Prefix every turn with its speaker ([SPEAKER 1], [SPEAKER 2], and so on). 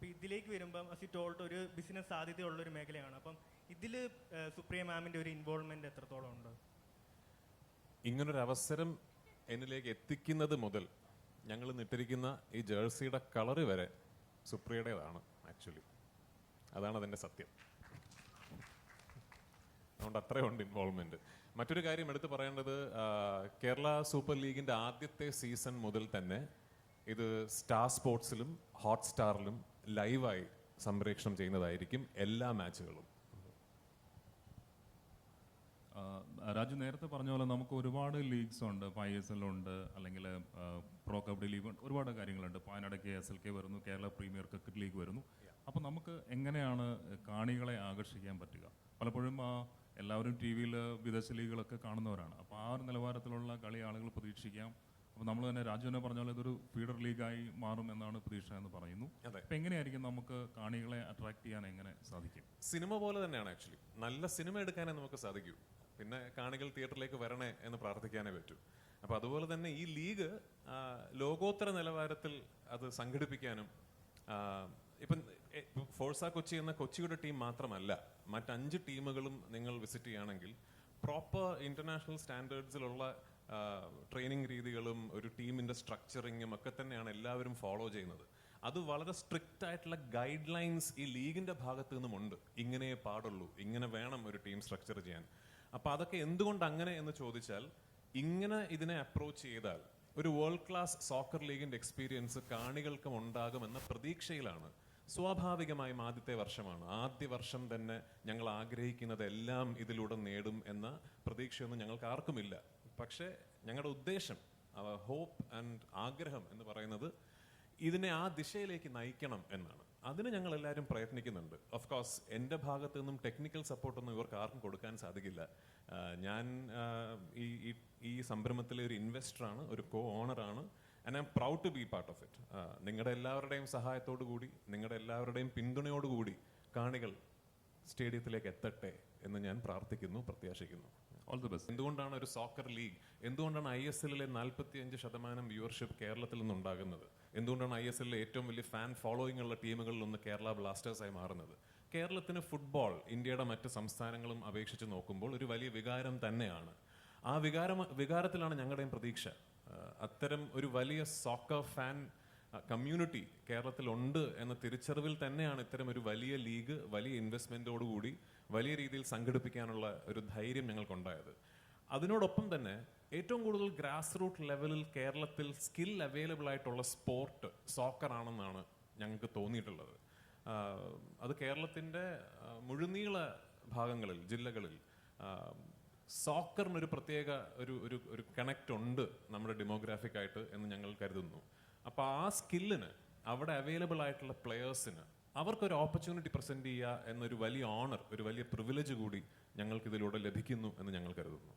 [SPEAKER 1] അപ്പോൾ ഇതിലേക്ക് വരുമ്പം അസ് യു ടോൾഡ് ഒരു ബിസിനസ് സാധ്യതയുള്ളൊരു മേഖലയാണ്. അപ്പം ഇതിൽ സുപ്രിയ മാമിൻ്റെ ഒരു ഇൻവോൾവ്മെൻറ്റ് എത്രത്തോളം ഉണ്ട്?
[SPEAKER 2] ഇങ്ങനൊരു അവസരം എന്നിലേക്ക് എത്തിക്കുന്നത് മുതൽ ഞങ്ങൾ നിട്ടിരിക്കുന്ന ഈ ജേഴ്സിയുടെ കളറ് വരെ സുപ്രിയയുടേതാണ് ആക്ച്വലി. അതാണ് അതിൻ്റെ സത്യം. അതുകൊണ്ട് അത്രയുണ്ട് ഇൻവോൾവ്മെൻറ്റ്. മറ്റൊരു കാര്യം എടുത്തു പറയേണ്ടത്, കേരള സൂപ്പർ ലീഗിൻ്റെ ആദ്യത്തെ സീസൺ മുതൽ തന്നെ ഇത് സ്റ്റാർ സ്പോർട്സിലും ഹോട്ട്സ്റ്റാറിലും ലൈവായി സംപ്രേഷണം ചെയ്യുന്നതായിരിക്കും എല്ലാ മാച്ചുകളും.
[SPEAKER 3] രാജു നേരത്തെ പറഞ്ഞ പോലെ നമുക്ക് ഒരുപാട് ലീഗ്സ് ഉണ്ട്. ISL ഉണ്ട്, അല്ലെങ്കിൽ പ്രോ കബഡി ലീഗ് ഉണ്ട്, ഒരുപാട് കാര്യങ്ങളുണ്ട്. അതിനിടയ്ക്ക് SLK വരുന്നു, കേരള പ്രീമിയർ ക്രിക്കറ്റ് ലീഗ് വരുന്നു. അപ്പോൾ നമുക്ക് എങ്ങനെയാണ് കാണികളെ ആകർഷിക്കാൻ പറ്റുക? പലപ്പോഴും എല്ലാവരും ടി വിയിൽ വിദേശ ലീഗുകളൊക്കെ കാണുന്നവരാണ്. അപ്പോൾ ആ ഒരു നിലവാരത്തിലുള്ള കളി ആളുകൾ പ്രതീക്ഷിക്കാം. അപ്പോൾ നമ്മൾ തന്നെ രാജു തന്നെ പറഞ്ഞ പോലെ ഇതൊരു ഫീഡർ ലീഗായി മാറും എന്നാണ് പ്രതീക്ഷ എന്ന് പറയുന്നു. അപ്പോൾ എങ്ങനെയായിരിക്കും നമുക്ക് കാണികളെ അട്രാക്ട് ചെയ്യാൻ എങ്ങനെ സാധിക്കും?
[SPEAKER 2] സിനിമ പോലെ തന്നെയാണ് ആക്ച്വലി. നല്ല സിനിമ എടുക്കാനേ നമുക്ക് സാധിക്കൂ, പിന്നെ കാണികൾ തിയേറ്ററിലേക്ക് വരണേ എന്ന് പ്രാർത്ഥിക്കാനേ പറ്റൂ. അപ്പോൾ അതുപോലെ തന്നെ ഈ ലീഗ് ലോകോത്തര നിലവാരത്തിൽ അത് സംഘടിപ്പിക്കാനും, ഇപ്പം ഫോഴ്സ കൊച്ചി എന്ന കൊച്ചിയുടെ ടീം മാത്രമല്ല, മറ്റ് 5 ടീമുകളും നിങ്ങൾ വിസിറ്റ് ചെയ്യുകയാണെങ്കിൽ പ്രോപ്പർ ഇന്റർനാഷണൽ സ്റ്റാൻഡേർഡ്സിലുള്ള ട്രെയിനിങ് രീതികളും ഒരു ടീമിന്റെ സ്ട്രക്ചറിങ്ങും ഒക്കെ തന്നെയാണ് എല്ലാവരും ഫോളോ ചെയ്യുന്നത്. അത് വളരെ സ്ട്രിക്റ്റ് ആയിട്ടുള്ള ഗൈഡ് ലൈൻസ് ഈ ലീഗിന്റെ ഭാഗത്തു നിന്നുമുണ്ട്. ഇങ്ങനെ പാടുള്ളൂ, ഇങ്ങനെ വേണം ഒരു ടീം സ്ട്രക്ചർ ചെയ്യാൻ. അപ്പൊ അതൊക്കെ എന്തുകൊണ്ട് അങ്ങനെ എന്ന് ചോദിച്ചാൽ, ഇങ്ങനെ ഇതിനെ അപ്രോച്ച് ചെയ്താൽ ഒരു വേൾഡ് ക്ലാസ് സോക്കർ ലീഗിന്റെ എക്സ്പീരിയൻസ് കാണികൾക്കും ഉണ്ടാകുമെന്ന പ്രതീക്ഷയിലാണ്. സ്വാഭാവികമായും ആദ്യത്തെ വർഷമാണ്, ആദ്യ വർഷം തന്നെ ഞങ്ങൾ ആഗ്രഹിക്കുന്നതെല്ലാം ഇതിലൂടെ നേടും എന്ന പ്രതീക്ഷയൊന്നും ഞങ്ങൾക്ക് ആർക്കുമില്ല. പക്ഷേ ഞങ്ങളുടെ ഉദ്ദേശം, ഹോപ്പ് ആൻഡ് ആഗ്രഹം എന്ന് പറയുന്നത് ഇതിനെ ആ ദിശയിലേക്ക് നയിക്കണം എന്നാണ്. അതിന് ഞങ്ങൾ എല്ലാവരും പ്രയത്നിക്കുന്നുണ്ട്. ഓഫ് കോഴ്സ് എൻ്റെ ഭാഗത്തു നിന്നും ടെക്നിക്കൽ സപ്പോർട്ടൊന്നും ഇവർക്ക് ആർക്കും കൊടുക്കാൻ സാധിക്കില്ല. ഞാൻ ഈ സംരംഭത്തിലെ ഒരു ഇൻവെസ്റ്ററാണ്, ഒരു കോ ഓണറാണ്. And I am proud to be part of it. നിങ്ങളുടെ എല്ലാവരുടെയും സഹായത്തോടു കൂടി, നിങ്ങളുടെ എല്ലാവരുടെയും പിന്തുണയോടുകൂടി കാണികൾ സ്റ്റേഡിയത്തിലേക്ക് എത്തട്ടെ എന്ന് ഞാൻ പ്രാർത്ഥിക്കുന്നു, പ്രത്യാശിക്കുന്നു.
[SPEAKER 3] All the best.
[SPEAKER 2] എന്തുകൊണ്ടാണ് ഒരു സോക്കർ ലീഗ്, എന്തുകൊണ്ടാണ് ISL-ലെ 45% വ്യൂവർഷിപ്പ് കേരളത്തിൽ നിന്നുണ്ടാകുന്നത്? എന്തുകൊണ്ടാണ് ISL-ലെ ഏറ്റവും വലിയ ഫാൻ ഫോളോയിങ് ഉള്ള ടീമുകളിലൊന്ന് കേരള ബ്ലാസ്റ്റേഴ്സായി മാറുന്നത്? കേരളത്തിന് ഫുട്ബോൾ ഇന്ത്യയുടെ മറ്റ് സംസ്ഥാനങ്ങളും അപേക്ഷിച്ച് നോക്കുമ്പോൾ ഒരു വലിയ വികാരം തന്നെയാണ്. ആ വികാരത്തിലാണ് ഞങ്ങളുടെയും പ്രതീക്ഷ. അത്തരം ഒരു വലിയ സോക്കർ ഫാൻ കമ്മ്യൂണിറ്റി കേരളത്തിലുണ്ട് എന്ന തിരിച്ചറിവിൽ തന്നെയാണ് ഇത്തരം ഒരു വലിയ ലീഗ് വലിയ ഇൻവെസ്റ്റ്മെന്റോടുകൂടി വലിയ രീതിയിൽ സംഘടിപ്പിക്കാനുള്ള ഒരു ധൈര്യം ഞങ്ങൾക്കുണ്ടായത്. അതിനോടൊപ്പം തന്നെ ഏറ്റവും കൂടുതൽ ഗ്രാസ് റൂട്ട് ലെവലിൽ കേരളത്തിൽ സ്കിൽ അവൈലബിൾ ആയിട്ടുള്ള സ്പോർട്ട് സോക്കർ ആണെന്നാണ് ഞങ്ങൾക്ക് തോന്നിയിട്ടുള്ളത്. അത് കേരളത്തിൻ്റെ മുഴുനീള ഭാഗങ്ങളിൽ, ജില്ലകളിൽ സോക്കറിനൊരു പ്രത്യേക ഒരു കണക്റ്റ് ഉണ്ട് നമ്മുടെ ഡെമോഗ്രാഫിക് ആയിട്ട് എന്ന് ഞങ്ങൾ കരുതുന്നു. അപ്പോൾ ആ സ്കില്ലിന് അവിടെ അവൈലബിൾ ആയിട്ടുള്ള പ്ലെയേഴ്സിന് അവർക്കൊരു ഓപ്പർച്യൂണിറ്റി പ്രസന്റ് ചെയ്യുക എന്നൊരു വലിയ ഓണർ, ഒരു വലിയ പ്രിവിലേജ് കൂടി ഞങ്ങൾക്ക് ഇതിലൂടെ ലഭിക്കുന്നു എന്ന് ഞങ്ങൾ കരുതുന്നു.